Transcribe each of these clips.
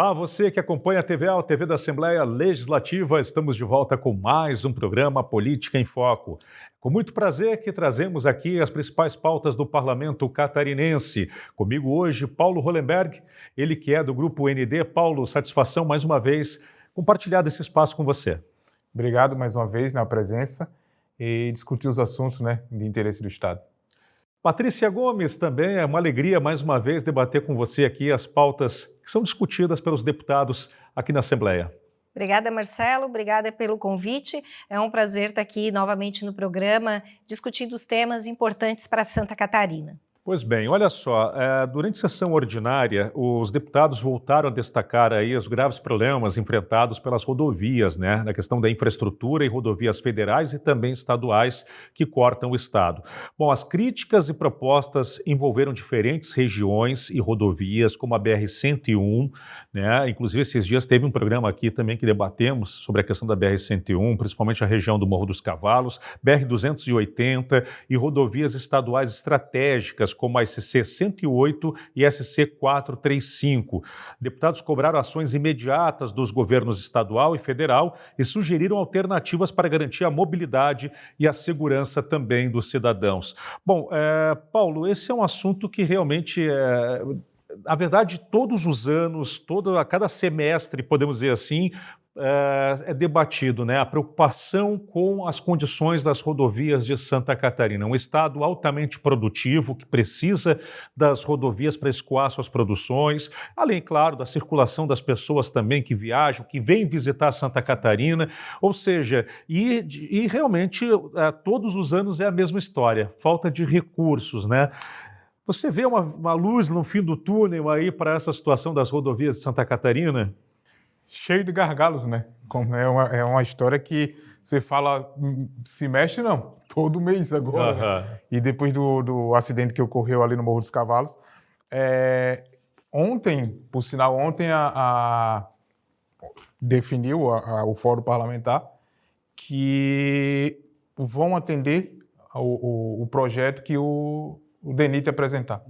Olá, você que acompanha a TVA, a TV da Assembleia Legislativa. Estamos de volta com mais um programa Política em Foco. Com muito prazer que trazemos aqui as principais pautas do Parlamento catarinense. Comigo hoje, Paulo Hollenberg, ele que é do Grupo ND. Paulo, satisfação mais uma vez compartilhar desse espaço com você. Obrigado mais uma vez na presença e discutir os assuntos, de interesse do Estado. Patrícia Gomes, também é uma alegria mais uma vez debater com você aqui as pautas que são discutidas pelos deputados aqui na Assembleia. Obrigada, Marcelo, obrigada pelo convite. É um prazer estar aqui novamente no programa discutindo os temas importantes para Santa Catarina. Pois bem, olha só, durante a sessão ordinária, os deputados voltaram a destacar aí os graves problemas enfrentados pelas rodovias, na questão da infraestrutura e rodovias federais e também estaduais que cortam o Estado. Bom, as críticas e propostas envolveram diferentes regiões e rodovias, como a BR-101, Inclusive, esses dias teve um programa aqui também que debatemos sobre a questão da BR-101, principalmente a região do Morro dos Cavalos, BR-280 e rodovias estaduais estratégicas, como a SC-108 e SC-435. Deputados cobraram ações imediatas dos governos estadual e federal e sugeriram alternativas para garantir a mobilidade e a segurança também dos cidadãos. Bom, Paulo, esse é um assunto que realmente na verdade, todos os anos, a cada semestre, podemos dizer assim, é debatido, a preocupação com as condições das rodovias de Santa Catarina. Um estado altamente produtivo, que precisa das rodovias para escoar suas produções, além, claro, da circulação das pessoas também que viajam, que vêm visitar Santa Catarina, ou seja, e realmente todos os anos é a mesma história, falta de recursos, Você vê uma luz no fim do túnel aí para essa situação das rodovias de Santa Catarina? Cheio de gargalos, Como é uma história que você fala, se mexe não, todo mês agora. E depois do acidente que ocorreu ali no Morro dos Cavalos. Ontem, por sinal, definiu o Fórum Parlamentar que vão atender o projeto que o DENIT apresentar.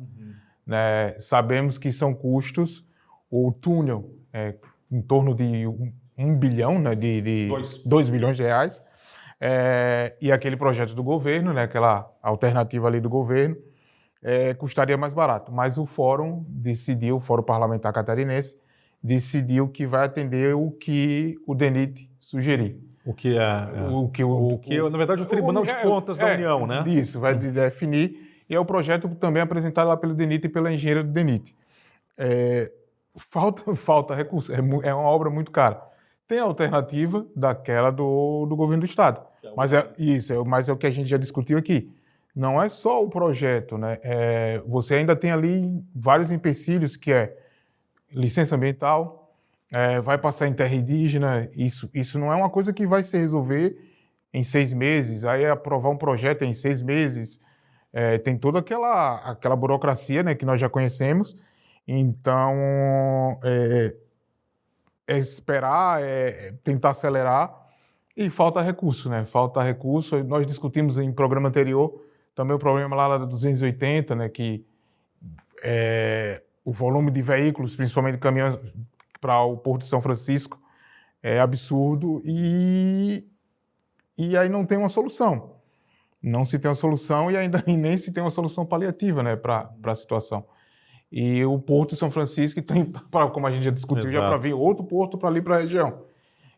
Sabemos que são custos, o túnel em torno de 1 bilhão, de 2 bilhões de reais, e aquele projeto do governo, aquela alternativa ali do governo, custaria mais barato. Mas o Fórum Parlamentar Catarinense decidiu que vai atender o que o DENIT sugerir. O que na verdade, o Tribunal de Contas da União, Isso, vai definir. E é o projeto também apresentado lá pelo DENIT e pela engenheira do DENIT. Falta recurso, é uma obra muito cara. Tem a alternativa daquela do governo do Estado. Mas é o que a gente já discutiu aqui. Não é só o projeto, você ainda tem ali vários empecilhos, que é licença ambiental, vai passar em terra indígena, isso não é uma coisa que vai se resolver em 6 meses, aí aprovar um projeto em 6 meses. Tem toda aquela burocracia, que nós já conhecemos. Então, esperar, tentar acelerar, e falta recurso, Falta recurso. Nós discutimos em programa anterior também o problema lá da 280, que o volume de veículos, principalmente caminhões para o Porto de São Francisco, é absurdo, e aí não tem uma solução. Não se tem uma solução e nem se tem uma solução paliativa, para a situação. E o Porto de São Francisco tem, como a gente já discutiu, já para vir outro porto para ali para a região.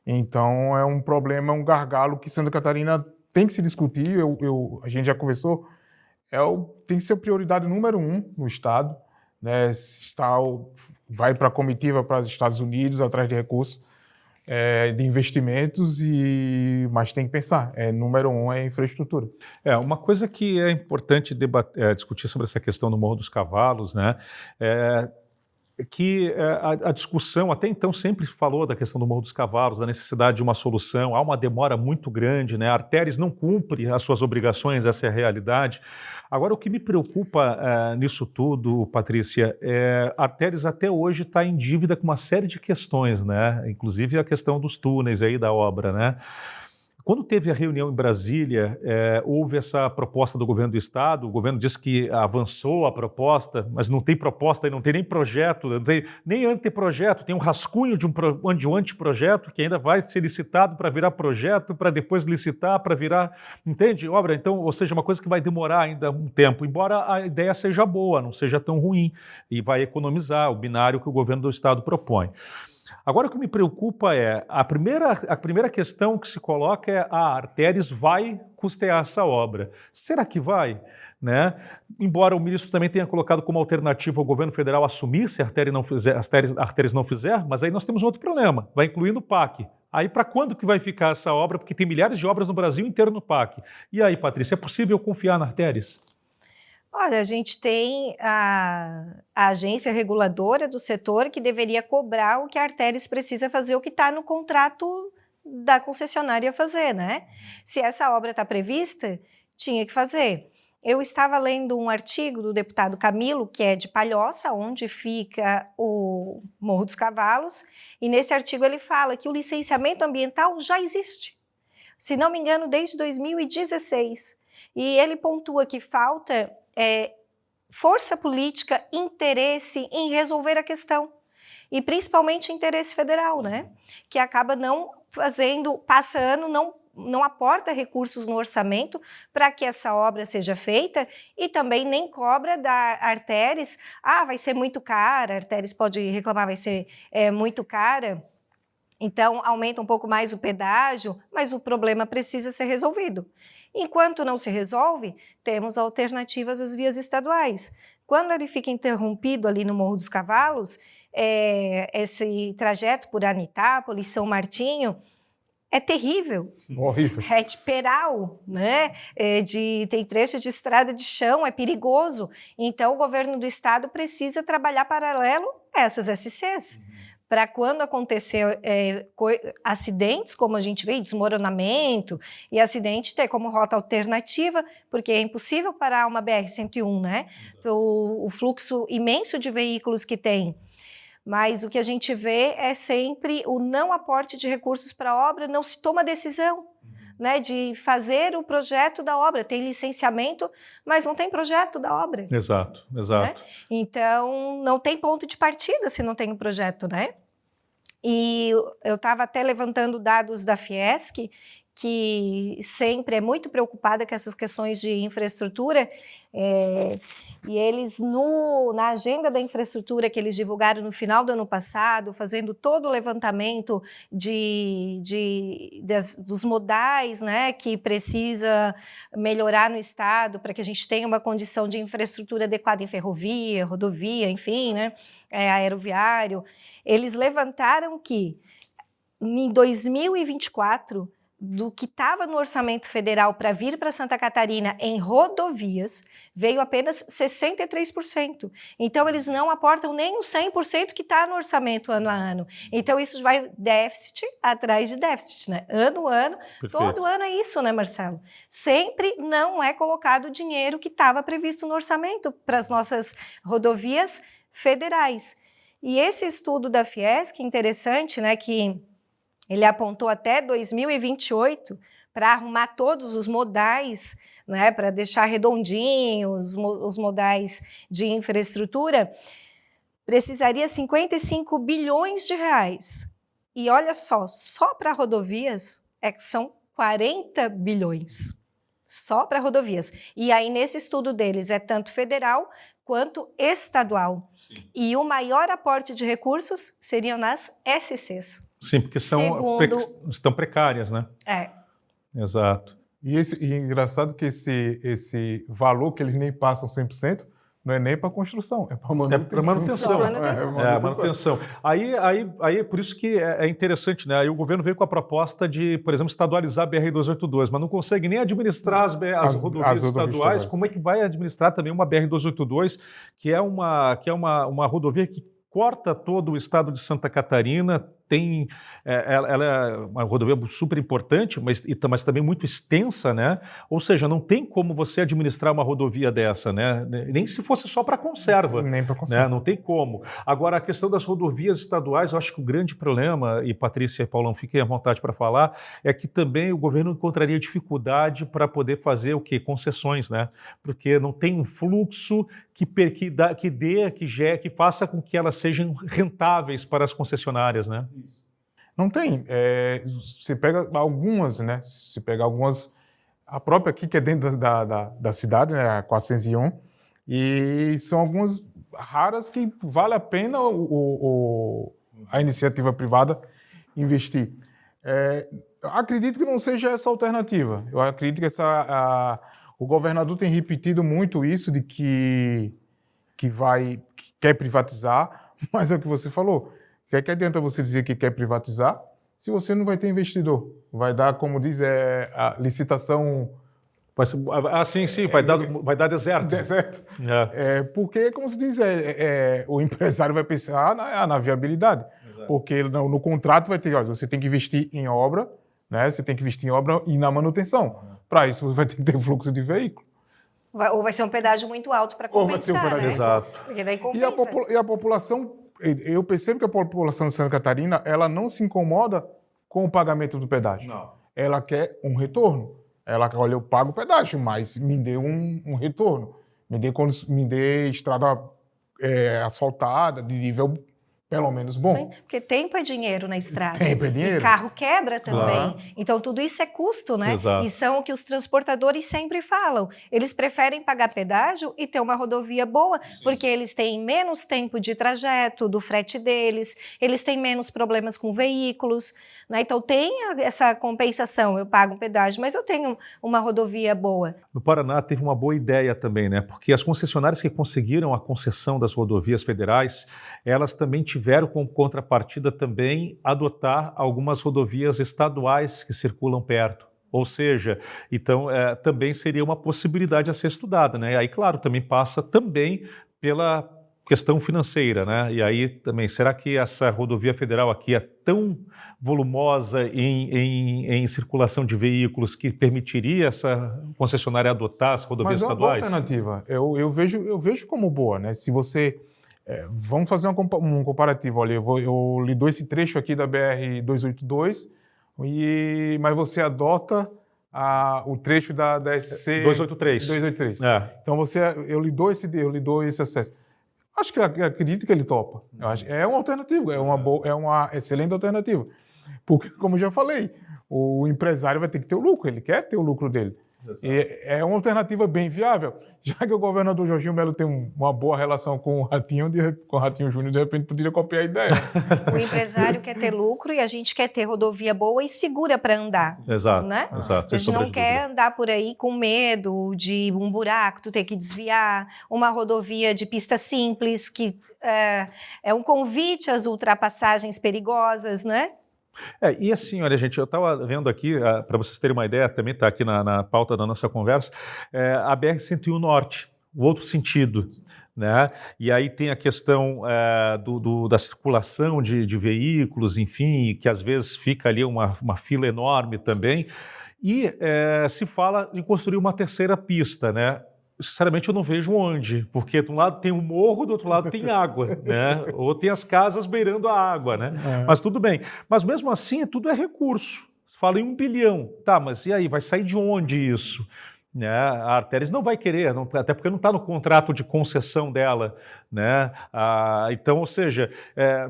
Então é um problema, um gargalo que Santa Catarina tem que se discutir. A gente já conversou, tem que ser a prioridade número 1 no Estado. Vai para a comitiva para os Estados Unidos atrás de recursos, de investimentos, mas tem que pensar, número 1 é infraestrutura. Uma coisa que é importante discutir sobre essa questão do Morro dos Cavalos, que a discussão até então sempre falou da questão do Morro dos Cavalos, da necessidade de uma solução. Há uma demora muito grande, A Arteres não cumpre as suas obrigações, essa é a realidade. Agora, o que me preocupa nisso tudo, Patrícia, a Arteres até hoje está em dívida com uma série de questões, Inclusive a questão dos túneis aí da obra, Quando teve a reunião em Brasília, houve essa proposta do governo do Estado, o governo disse que avançou a proposta, mas não tem proposta, não tem nem projeto, não tem nem anteprojeto, tem um rascunho de um anteprojeto que ainda vai ser licitado para virar projeto, para depois licitar, para virar, entende? Obra, então, ou seja, uma coisa que vai demorar ainda um tempo, embora a ideia seja boa, não seja tão ruim, e vai economizar o binário que o governo do Estado propõe. Agora, o que me preocupa é, a primeira questão que se coloca é, a Arteris vai custear essa obra. Será que vai? Né? Embora o ministro também tenha colocado como alternativa ao governo federal assumir se a Arteris não fizer, mas aí nós temos outro problema, vai incluindo o PAC. Aí para quando que vai ficar essa obra? Porque tem milhares de obras no Brasil inteiro no PAC. E aí, Patrícia, é possível confiar na Arteris? Olha, a gente tem a agência reguladora do setor que deveria cobrar o que a Arteris precisa fazer, o que está no contrato da concessionária fazer, né? Se essa obra está prevista, tinha que fazer. Eu estava lendo um artigo do deputado Camilo, que é de Palhoça, onde fica o Morro dos Cavalos, e nesse artigo ele fala que o licenciamento ambiental já existe. Se não me engano, desde 2016. E ele pontua que falta força política, interesse em resolver a questão. E principalmente interesse federal, né? Que acaba não fazendo, passa ano, não aporta recursos no orçamento para que essa obra seja feita e também nem cobra da Arteris, vai ser muito cara, a Arteris pode reclamar, vai ser muito cara. Então, aumenta um pouco mais o pedágio, mas o problema precisa ser resolvido. Enquanto não se resolve, temos alternativas às vias estaduais. Quando ele fica interrompido ali no Morro dos Cavalos, esse trajeto por Anitápolis, São Martinho, é terrível. Horrível. É de peral, né? Tem trecho de estrada de chão, é perigoso. Então, o governo do estado precisa trabalhar paralelo a essas SCs. Para quando acontecer acidentes, como a gente vê, desmoronamento e acidente, ter como rota alternativa, porque é impossível parar uma BR-101, né? O fluxo imenso de veículos que tem. Mas o que a gente vê é sempre o não aporte de recursos para a obra, não se toma decisão, né, de fazer o projeto da obra. Tem licenciamento, mas não tem projeto da obra. Exato. Né? Então, não tem ponto de partida se não tem o projeto, né? E eu estava até levantando dados da Fiesc, que sempre é muito preocupada com essas questões de infraestrutura, e eles, na agenda da infraestrutura que eles divulgaram no final do ano passado, fazendo todo o levantamento dos modais, né, que precisa melhorar no estado para que a gente tenha uma condição de infraestrutura adequada em ferrovia, rodovia, enfim, né, aeroviário, eles levantaram que em 2024, do que estava no orçamento federal para vir para Santa Catarina em rodovias, veio apenas 63%. Então, eles não aportam nem o 100% que está no orçamento ano a ano. Então, isso vai déficit atrás de déficit, né? Ano a ano, Perfeito. Todo ano é isso, né, Marcelo? Sempre não é colocado o dinheiro que estava previsto no orçamento para as nossas rodovias federais. E esse estudo da Fiesc, interessante, né, que ele apontou até 2028 para arrumar todos os modais, né, para deixar redondinhos os modais de infraestrutura, precisaria 55 bilhões de reais. E olha só para rodovias são 40 bilhões. Só para rodovias. E aí, nesse estudo deles, é tanto federal quanto estadual. Sim. E o maior aporte de recursos seriam nas SCs. Sim, porque estão precárias, né? Exato. E é engraçado que esse valor que eles nem passam 100%, não é nem para construção, é para manutenção. Manutenção. Aí por isso que é interessante, né? Aí o governo veio com a proposta de, por exemplo, estadualizar a BR-282, mas não consegue nem administrar as rodovias estaduais. Como é que vai administrar também uma BR-282, que é uma rodovia que corta todo o estado de Santa Catarina, tem, ela é uma rodovia super importante, mas também muito extensa, né? Ou seja, não tem como você administrar uma rodovia dessa, né? Nem se fosse só para conserva. Nem para conserva. Né? Não tem como. Agora, a questão das rodovias estaduais, eu acho que o grande problema, e Patrícia e Paulão, fiquem à vontade para falar, é que também o governo encontraria dificuldade para poder fazer o quê? Concessões, né? Porque não tem um fluxo que faça com que elas sejam rentáveis para as concessionárias, né? Não tem. Você pega algumas, né? Você pega algumas, a própria aqui que é dentro da cidade, né? A 401, e são algumas raras que vale a pena a iniciativa privada investir. Acredito que não seja essa alternativa. Eu acredito que o governador tem repetido muito isso de que quer privatizar, mas é o que você falou. Que adianta você dizer que quer privatizar se você não vai ter investidor? Vai dar, como diz, a licitação... sim, vai dar deserto. Deserto. Porque, como se diz, o empresário vai pensar na viabilidade. Exato. Porque no contrato vai ter, olha, você tem que investir em obra, né? Você tem que investir em obra e na manutenção. Para isso, você vai ter que ter fluxo de veículo. Ou vai ser um pedágio muito alto para compensar, né? Exato. Porque daí compensa. E a população, eu percebo que a população de Santa Catarina, ela não se incomoda com o pagamento do pedágio. Não. Ela quer um retorno. Ela quer, olha, eu pago o pedágio, mas me dê um retorno. Me dê estrada asfaltada, de nível pelo menos bom. Sim, porque tempo é dinheiro na estrada. Tempo é dinheiro. E carro quebra também. Claro. Então, tudo isso é custo, né? Exato. E são o que os transportadores sempre falam. Eles preferem pagar pedágio e ter uma rodovia boa, porque eles têm menos tempo de trajeto do frete deles, eles têm menos problemas com veículos, né? Então, tem essa compensação. Eu pago um pedágio, mas eu tenho uma rodovia boa. No Paraná teve uma boa ideia também, né? Porque as concessionárias que conseguiram a concessão das rodovias federais, elas também tiveram como contrapartida também adotar algumas rodovias estaduais que circulam perto. Ou seja, então também seria uma possibilidade a ser estudada, né? E aí, claro, também passa também pela questão financeira, né? E aí também, será que essa rodovia federal aqui é tão volumosa em circulação de veículos que permitiria essa concessionária adotar as rodovias estaduais? Mas é uma boa alternativa. Eu vejo como boa, né? Se você... vamos fazer um comparativo. Olha, eu li esse trecho aqui da BR-282, mas você adota o trecho da SC... 283. 283. Então, eu li esse acesso. Acredito que ele topa. Eu acho, é uma alternativa, é uma excelente alternativa. Porque, como eu já falei, o empresário vai ter que ter o lucro, ele quer ter o lucro dele. E é uma alternativa bem viável. Já que o governador Jorginho Melo tem uma boa relação com o Ratinho Júnior, de repente poderia copiar a ideia. O empresário quer ter lucro e a gente quer ter rodovia boa e segura para andar. Exato, né? Exato. A gente não quer andar por aí com medo de um buraco, tu ter que desviar, uma rodovia de pista simples, que é um convite às ultrapassagens perigosas, né? E assim, olha, gente, eu estava vendo aqui, para vocês terem uma ideia, também está aqui na pauta da nossa conversa, a BR-101 Norte, o outro sentido, né? E aí tem a questão da circulação de veículos, enfim, que às vezes fica ali uma fila enorme também, e se fala em construir uma terceira pista, né? Sinceramente, eu não vejo onde, porque de um lado tem um morro, do outro lado tem água, né? Ou tem as casas beirando a água, né? Mas tudo bem. Mas mesmo assim, tudo é recurso. Fala em 1 bilhão. Tá, mas e aí? Vai sair de onde isso? Né? A Artéries não vai querer, até porque não está no contrato de concessão dela, né? Então, ou seja,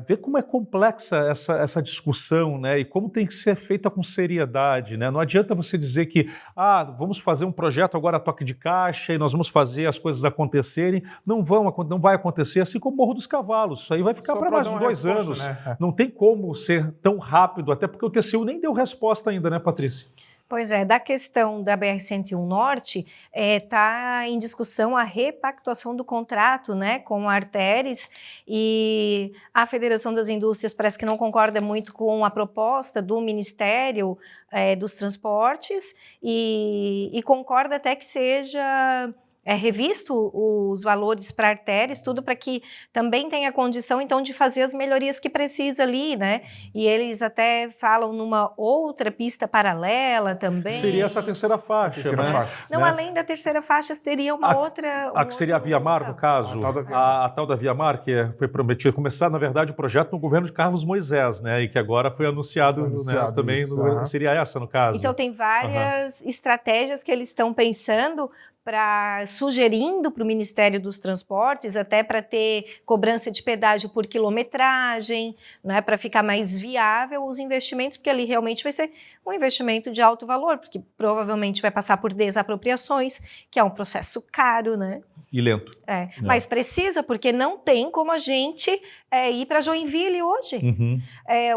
vê como é complexa essa discussão, né? E como tem que ser feita com seriedade, né? Não adianta você dizer que vamos fazer um projeto agora a toque de caixa e nós vamos fazer as coisas acontecerem. Não vai acontecer, assim como o Morro dos Cavalos. Isso aí vai ficar para mais de 2 anos. Né? Não tem como ser tão rápido, até porque o TCU nem deu resposta ainda, né, Patrícia? Pois é, da questão da BR-101 Norte, está em discussão a repactuação do contrato, né, com a Artéries, e a Federação das Indústrias parece que não concorda muito com a proposta do Ministério dos Transportes e concorda até que seja revisto os valores para artérias, tudo para que também tenha condição, então, de fazer as melhorias que precisa ali, né? E eles até falam numa outra pista paralela também. Seria essa terceira faixa, né? Não, né? Além da terceira faixa, teria uma outra... A que seria a Via Mar, no caso? A tal da Via Mar, que foi prometida. Começar, na verdade, o projeto no governo de Carlos Moisés, né? E que agora foi anunciado né, também. Seria essa, no caso? Então, tem várias estratégias que eles estão pensando sugerindo para o Ministério dos Transportes, até para ter cobrança de pedágio por quilometragem, né, para ficar mais viável os investimentos, porque ali realmente vai ser um investimento de alto valor, porque provavelmente vai passar por desapropriações, que é um processo caro, né? E lento. Mas precisa, porque não tem como a gente ir para Joinville hoje.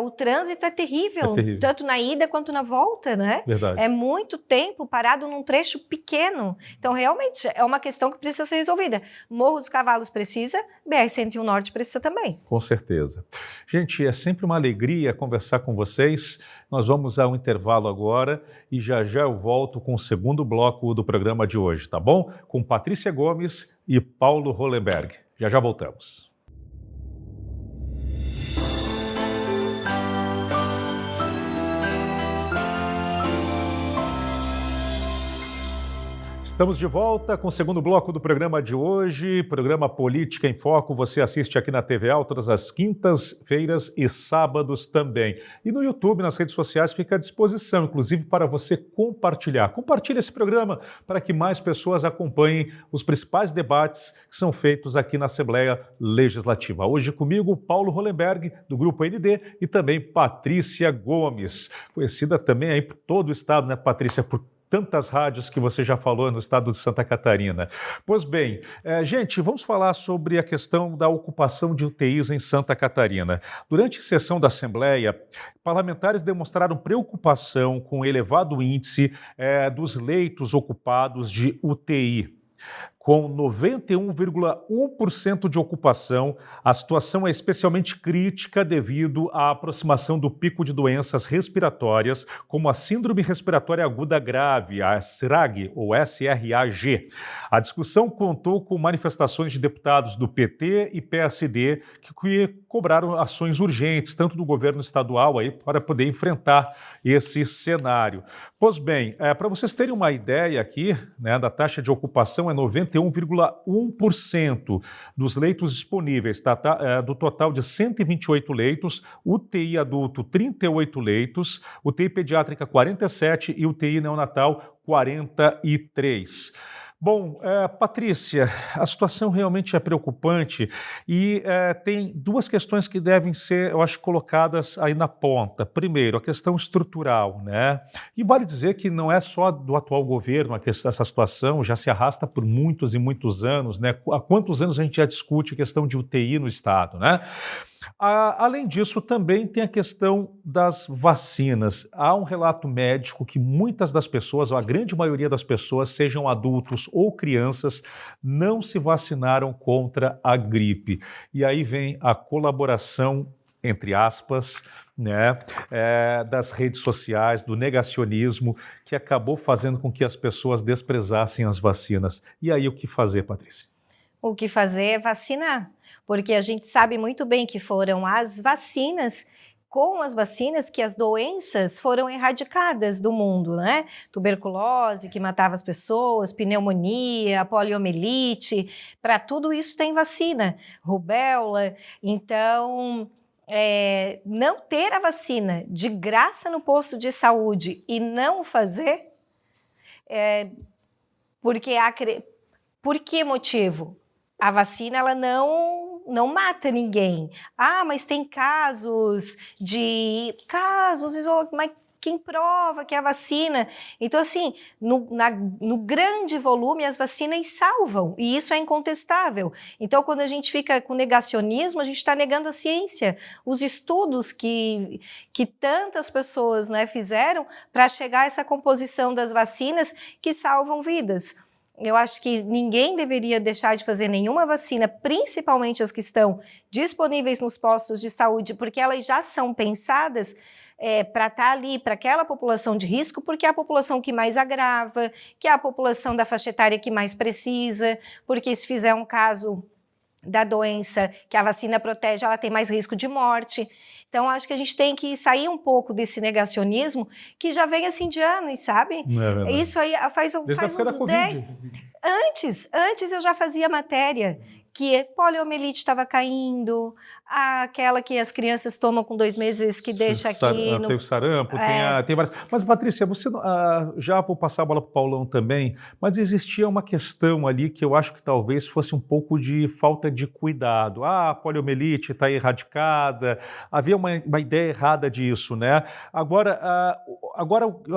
O trânsito é terrível, tanto na ida quanto na volta, né? Verdade. É muito tempo parado num trecho pequeno. Então, realmente, é uma questão que precisa ser resolvida. Morro dos Cavalos precisa, BR-101 Norte precisa também. Com certeza. Gente, é sempre uma alegria conversar com vocês. Nós vamos a um intervalo agora e já eu volto com o segundo bloco do programa de hoje, tá bom? Com Patrícia Gomes e Paulo Hollenberg. Já voltamos. Estamos de volta com o segundo bloco do programa de hoje, programa Política em Foco. Você assiste aqui na TVA todas as quintas-feiras e sábados também. E no YouTube, nas redes sociais, fica à disposição, inclusive para você compartilhar. Compartilhe esse programa para que mais pessoas acompanhem os principais debates que são feitos aqui na Assembleia Legislativa. Hoje comigo, Paulo Hollenberg, do Grupo ND, e também Patrícia Gomes, conhecida também aí por todo o estado, né, Patrícia, por tantas rádios que você já falou no estado de Santa Catarina. Pois bem, gente, vamos falar sobre a questão da ocupação de UTIs em Santa Catarina. Durante a sessão da Assembleia, parlamentares demonstraram preocupação com o elevado índice dos leitos ocupados de UTI. Com 91,1% de ocupação, a situação é especialmente crítica devido à aproximação do pico de doenças respiratórias, como a Síndrome Respiratória Aguda Grave, a SRAG, ou SRAG. A discussão contou com manifestações de deputados do PT e PSD que cobraram ações urgentes, tanto do governo estadual, aí, para poder enfrentar esse cenário. Pois bem, para vocês terem uma ideia aqui, né, da taxa de ocupação é 91,1% dos leitos disponíveis, do total de 128 leitos, UTI adulto 38 leitos, UTI pediátrica 47 e UTI neonatal 43. Bom, Patrícia, a situação realmente é preocupante e tem duas questões que devem ser, eu acho, colocadas aí na ponta. Primeiro, a questão estrutural, né? E vale dizer que não é só do atual governo essa situação, já se arrasta por muitos e muitos anos, né? Há quantos anos a gente já discute a questão de UTI no estado, né? Além disso, também tem a questão das vacinas. Há um relato médico que muitas das pessoas, ou a grande maioria das pessoas, sejam adultos ou crianças, não se vacinaram contra a gripe. E aí vem a colaboração, entre aspas, né, das redes sociais, do negacionismo, que acabou fazendo com que as pessoas desprezassem as vacinas. E aí o que fazer, Patrícia? O que fazer é vacinar, porque a gente sabe muito bem que foram as vacinas, com as vacinas que as doenças foram erradicadas do mundo, né? Tuberculose, que matava as pessoas, pneumonia, poliomielite, para tudo isso tem vacina, rubéola. Então, não ter a vacina de graça no posto de saúde e não fazer, por que motivo? A vacina, ela não mata ninguém. Mas tem casos isolados, mas quem prova que é a vacina? Então, assim, no grande volume, as vacinas salvam, e isso é incontestável. Então, quando a gente fica com negacionismo, a gente está negando a ciência, os estudos que tantas pessoas, né, fizeram para chegar a essa composição das vacinas que salvam vidas. Eu acho que ninguém deveria deixar de fazer nenhuma vacina, principalmente as que estão disponíveis nos postos de saúde, porque elas já são pensadas para estar ali, para aquela população de risco, porque é a população que mais agrava, que é a população da faixa etária que mais precisa, porque se fizer um caso da doença que a vacina protege, ela tem mais risco de morte. Então, acho que a gente tem que sair um pouco desse negacionismo que já vem assim de anos, sabe? Isso aí faz uns 10... Antes eu já fazia matéria que poliomielite estava caindo, aquela que as crianças tomam com 2 meses que deixa aqui... Tem o sarampo, tem várias... Mas, Patrícia, você já vou passar a bola para o Paulão também, mas existia uma questão ali que eu acho que talvez fosse um pouco de falta de cuidado. A poliomielite está erradicada, havia uma ideia errada disso, né? Agora,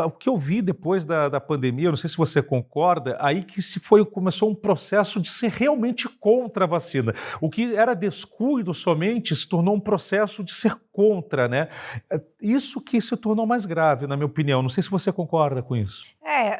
o que eu vi depois da pandemia, eu não sei se você concorda, aí que começou um processo de ser realmente contra a vacina. O que era descuido somente se tornou um processo de ser contra, né? Isso que se tornou mais grave, na minha opinião. Não sei se você concorda com isso.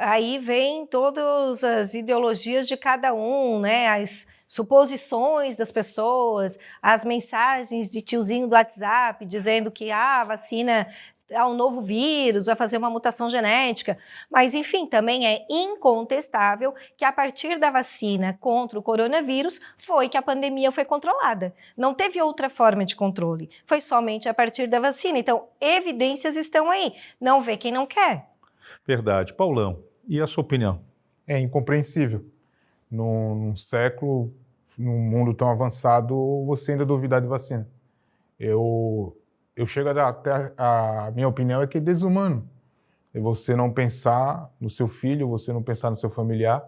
Aí vem todas as ideologias de cada um, né? As suposições das pessoas, as mensagens de tiozinho do WhatsApp dizendo que a vacina é um novo vírus, vai fazer uma mutação genética. Mas, enfim, também é incontestável que a partir da vacina contra o coronavírus foi que a pandemia foi controlada. Não teve outra forma de controle. Foi somente a partir da vacina. Então, evidências estão aí. Não vê quem não quer. Verdade. Paulão, e a sua opinião? É incompreensível. Num século, num mundo tão avançado, você ainda duvidar de vacina. Eu chego até a minha opinião é que é desumano. É você não pensar no seu filho, você não pensar no seu familiar.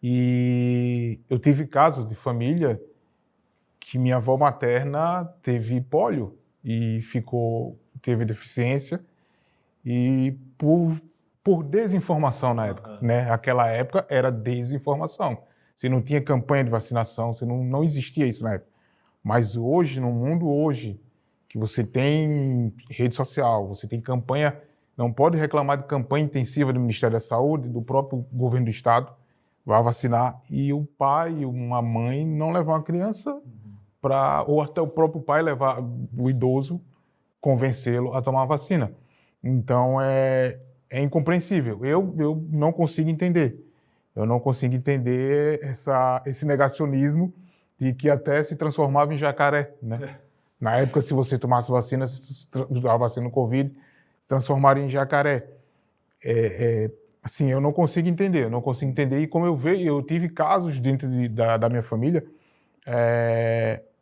E eu tive casos de família que minha avó materna teve pólio e teve deficiência e por desinformação na época, né? Aquela época era desinformação. Você não tinha campanha de vacinação, não existia isso na época. Mas hoje, no mundo hoje, que você tem rede social, você tem campanha, não pode reclamar de campanha intensiva do Ministério da Saúde, do próprio governo do Estado, vai vacinar, e o pai, uma mãe, não levar uma criança ou até o próprio pai levar o idoso, convencê-lo a tomar a vacina. Então, é incompreensível. Eu não consigo entender. Eu não consigo entender esse negacionismo de que até se transformava em jacaré, né? Na época, se você tomasse vacina, a vacina do Covid, se transformaria em jacaré. Assim, eu não consigo entender. E como eu tive casos dentro da minha família,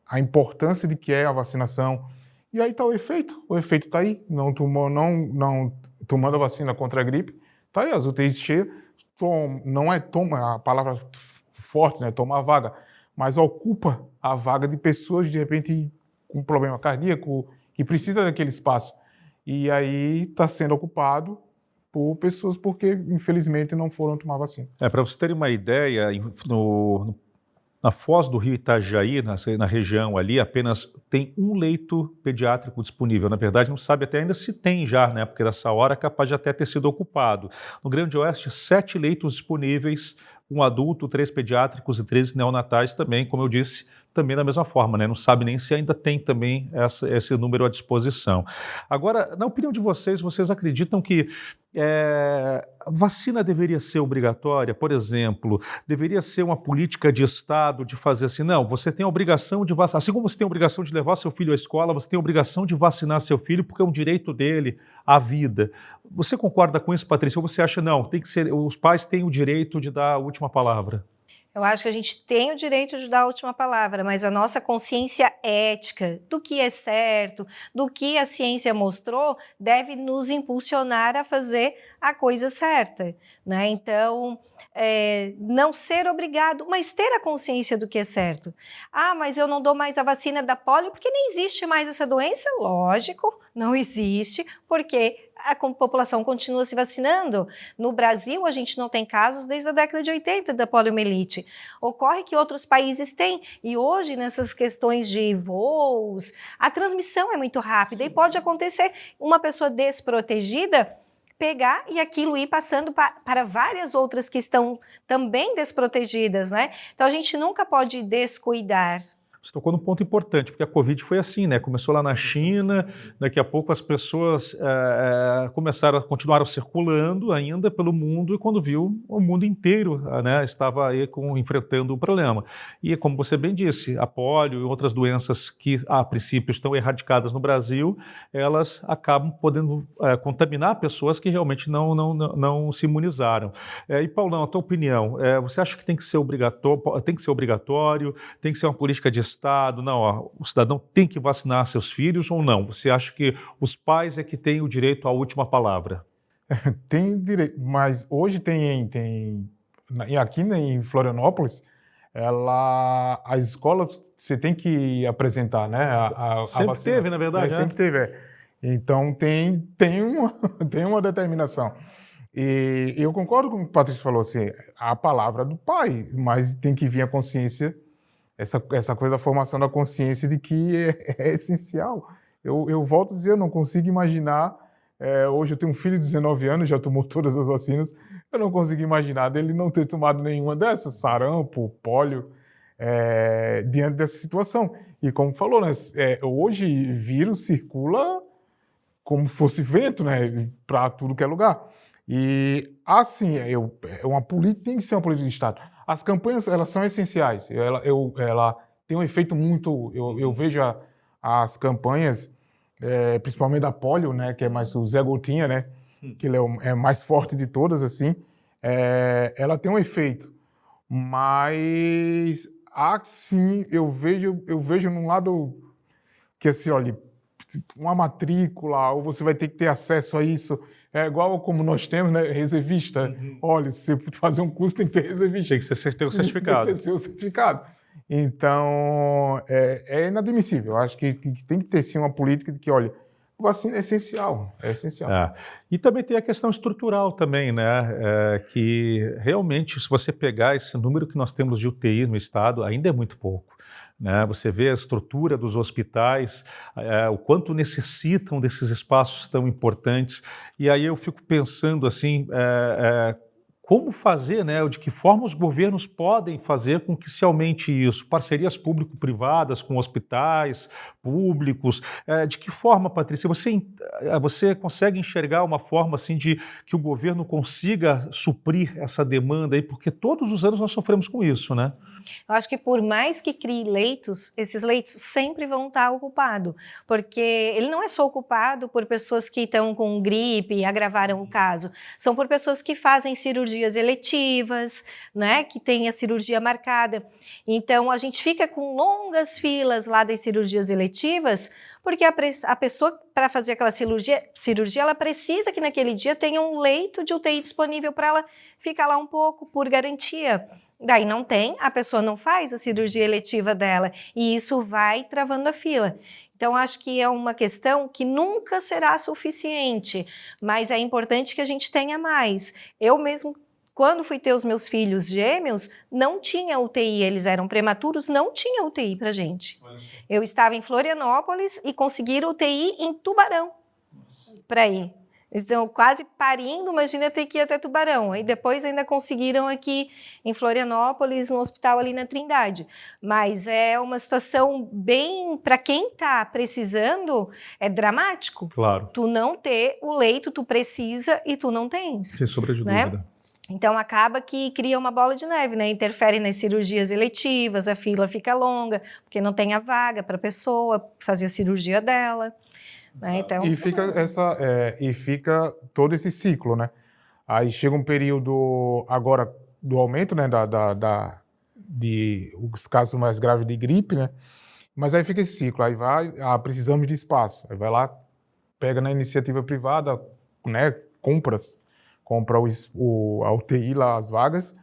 a importância de que é a vacinação. E aí está o efeito está aí. Não tomando a vacina contra a gripe, está aí, as UTIs cheias. Não é a palavra forte, né? Toma a vaga, mas ocupa a vaga de pessoas, de repente, com problema cardíaco, que precisa daquele espaço. E aí está sendo ocupado por pessoas porque, infelizmente, não foram tomar vacina. Para vocês terem uma ideia, na foz do rio Itajaí, na região ali, apenas tem um leito pediátrico disponível. Na verdade, não sabe até ainda se tem já, né? Porque nessa hora é capaz de até ter sido ocupado. No Grande Oeste, 7 leitos disponíveis, 1 adulto, 3 pediátricos e 13 neonatais também, como eu disse, também da mesma forma, né? Não sabe nem se ainda tem também esse número à disposição. Agora, na opinião de vocês acreditam que a vacina deveria ser obrigatória? Por exemplo, deveria ser uma política de Estado de fazer assim, não, você tem a obrigação de vacinar, assim como você tem a obrigação de levar seu filho à escola, você tem a obrigação de vacinar seu filho porque é um direito dele à vida. Você concorda com isso, Patrícia? Ou você acha, não, tem que ser, os pais têm o direito de dar a última palavra? Eu acho que a gente tem o direito de dar a última palavra, mas a nossa consciência ética do que é certo, do que a ciência mostrou, deve nos impulsionar a fazer a coisa certa, né? Então, não ser obrigado, mas ter a consciência do que é certo. Ah, mas eu não dou mais a vacina da polio porque nem existe mais essa doença? Lógico, não existe, porque a população continua se vacinando. No Brasil, a gente não tem casos desde a década de 80 da poliomielite. Ocorre que outros países têm. E hoje, nessas questões de voos, a transmissão é muito rápida e pode acontecer uma pessoa desprotegida pegar e aquilo ir passando para várias outras que estão também desprotegidas, né? Então a gente nunca pode descuidar. Você tocou num ponto importante, porque a Covid foi assim, né? Começou lá na China, daqui a pouco as pessoas continuaram circulando ainda pelo mundo, e quando viu, o mundo inteiro, né, estava aí enfrentando o problema. E como você bem disse, a polio e outras doenças que a princípio estão erradicadas no Brasil, elas acabam podendo contaminar pessoas que realmente não se imunizaram. E Paulão, a tua opinião, você acha que tem que ser obrigatório, tem que ser uma política de Estado, não, ó, o cidadão tem que vacinar seus filhos ou não? Você acha que os pais é que têm o direito à última palavra? Tem direito, mas hoje aqui em Florianópolis, as escolas você tem que apresentar, né? Sempre vacina. teve, na verdade. Sempre teve. Então tem uma determinação. E eu concordo com o que o Patrício falou, assim, a palavra do pai, mas tem que vir a consciência. Essa coisa da formação da consciência de que é essencial. Eu volto a dizer, eu não consigo imaginar, hoje eu tenho um filho de 19 anos, já tomou todas as vacinas, eu não consigo imaginar dele não ter tomado nenhuma dessas, sarampo, pólio, diante dessa situação. E como falou, né, hoje vírus circula como fosse vento, né, para tudo que é lugar. E assim, tem que ser uma política de Estado. As campanhas, elas são essenciais. Ela tem um efeito muito... Eu vejo as campanhas, principalmente da polio, né, que é mais o Zé Gotinha, né, que ele é mais forte de todas, assim. Ela tem um efeito. Mas, assim, eu vejo num lado que, assim, olha, uma matrícula, ou você vai ter que ter acesso a isso... É igual como nós temos, né, reservista. Uhum. Olha, se você fazer um curso, tem que ter reservista. Tem que ter o certificado. Tem que ter o certificado. Então, é inadmissível. Eu acho que tem que ter, sim, uma política de que, olha, vacina é essencial. É essencial. E também tem a questão estrutural também, né? Que realmente, se você pegar esse número que nós temos de UTI no estado, ainda é muito pouco. Né? Você vê a estrutura dos hospitais, o quanto necessitam desses espaços tão importantes, e aí eu fico pensando assim, como fazer, né? De que forma os governos podem fazer com que se aumente isso? Parcerias público-privadas com hospitais públicos? De que forma, Patrícia, você consegue enxergar uma forma assim de que o governo consiga suprir essa demanda aí? Porque todos os anos nós sofremos com isso, né? Eu acho que por mais que crie leitos, esses leitos sempre vão estar ocupados, porque ele não é só ocupado por pessoas que estão com gripe e agravaram o caso, são por pessoas que fazem cirurgias eletivas, né, que tem a cirurgia marcada. Então, a gente fica com longas filas lá das cirurgias eletivas, porque a pessoa, para fazer aquela cirurgia, ela precisa que naquele dia tenha um leito de UTI disponível para ela ficar lá um pouco, por garantia. Daí não tem, a pessoa não faz a cirurgia eletiva dela e isso vai travando a fila. Então, acho que é uma questão que nunca será suficiente, mas é importante que a gente tenha mais. Eu mesmo, quando fui ter os meus filhos gêmeos, não tinha UTI, eles eram prematuros, não tinha UTI pra gente. Eu estava em Florianópolis e conseguiram UTI em Tubarão para ir. Então, quase parindo, imagina ter que ir até Tubarão. Aí depois ainda conseguiram aqui em Florianópolis, no hospital ali na Trindade. Mas é uma situação bem... Para quem está precisando, é dramático. Claro. Tu não ter o leito, tu precisa e tu não tens. Sem sombra de né? dúvida. Então, acaba que cria uma bola de neve, né? Interfere nas cirurgias eletivas, a fila fica longa, porque não tem a vaga para a pessoa fazer a cirurgia dela. Né? Então, e fica todo esse ciclo, né? Aí chega um período agora do aumento, né, de os casos mais graves de gripe, né? Mas aí fica esse ciclo, aí precisamos de espaço, aí vai lá, pega na iniciativa privada, né, compra a UTI lá, as vagas,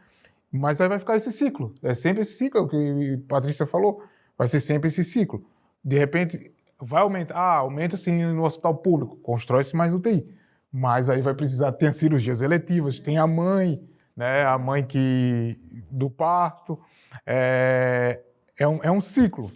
mas aí vai ficar esse ciclo, é sempre esse ciclo, que a Patrícia falou, vai ser sempre esse ciclo. De repente vai aumentar, aumenta-se no hospital público, constrói-se mais UTI, mas aí vai precisar ter as cirurgias eletivas, tem a mãe, né, do parto, é um ciclo,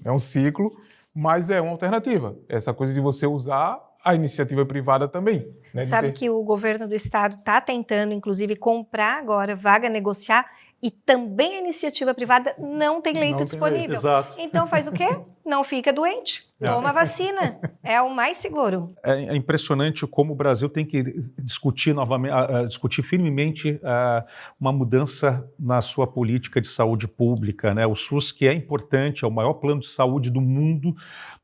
mas é uma alternativa, essa coisa de você usar a iniciativa privada também. Né, Sabe que o governo do estado está tentando, inclusive, comprar agora vaga, negociar, e também a iniciativa privada não tem leito disponível. Exato. Então faz o quê? Não fica doente. Toma vacina. É o mais seguro. É impressionante como o Brasil tem que discutir novamente, discutir firmemente uma mudança na sua política de saúde pública, né? O SUS, que é importante, é o maior plano de saúde do mundo,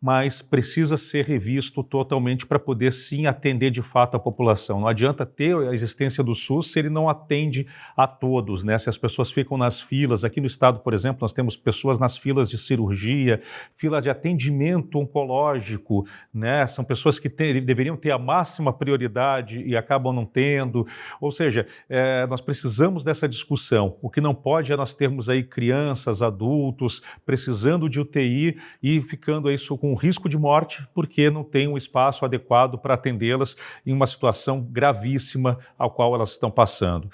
mas precisa ser revisto totalmente para poder sim atender de fato a população. Não adianta ter a existência do SUS se ele não atende a todos, né? Se as pessoas ficam nas filas, aqui no estado, por exemplo, nós temos pessoas nas filas de cirurgia, filas de atendimento oncológico, né? São pessoas que deveriam ter a máxima prioridade e acabam não tendo. Ou seja, nós precisamos dessa discussão. O que não pode é nós termos aí crianças, adultos, precisando de UTI e ficando aí com risco de morte porque não tem um espaço adequado para atendê-las em uma situação gravíssima ao qual elas estão passando.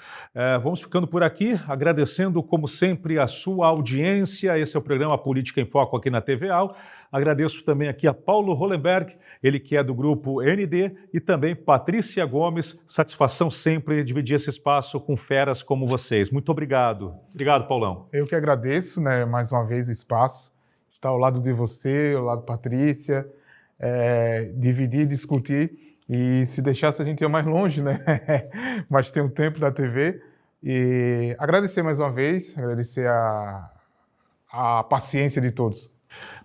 Vamos ficando por aqui, agradecendo, como sempre, a sua audiência. Esse é o programa Política em Foco aqui na TVA. Agradeço também aqui a Paulo Hollenberg, ele que é do grupo ND, e também Patrícia Gomes. Satisfação sempre dividir esse espaço com feras como vocês. Muito obrigado. Obrigado, Paulão. Eu que agradeço, né, mais uma vez o espaço, estar ao lado de você, ao lado da Patrícia, dividir, discutir, e se deixasse a gente ia mais longe, né? Mas tem o tempo da TV. E agradecer mais uma vez, agradecer a paciência de todos.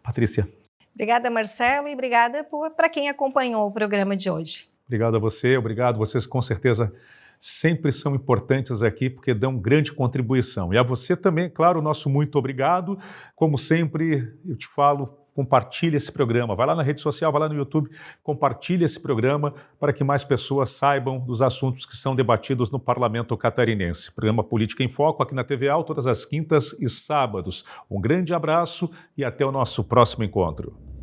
Patrícia. Obrigada, Marcelo, e obrigada para quem acompanhou o programa de hoje. Obrigado a você, obrigado. Vocês com certeza sempre são importantes aqui porque dão grande contribuição. E a você também, claro, nosso muito obrigado. Como sempre, eu te falo, compartilhe esse programa. Vai lá na rede social, vai lá no YouTube, compartilhe esse programa para que mais pessoas saibam dos assuntos que são debatidos no Parlamento Catarinense. Programa Política em Foco aqui na TVA, todas as quintas e sábados. Um grande abraço e até o nosso próximo encontro.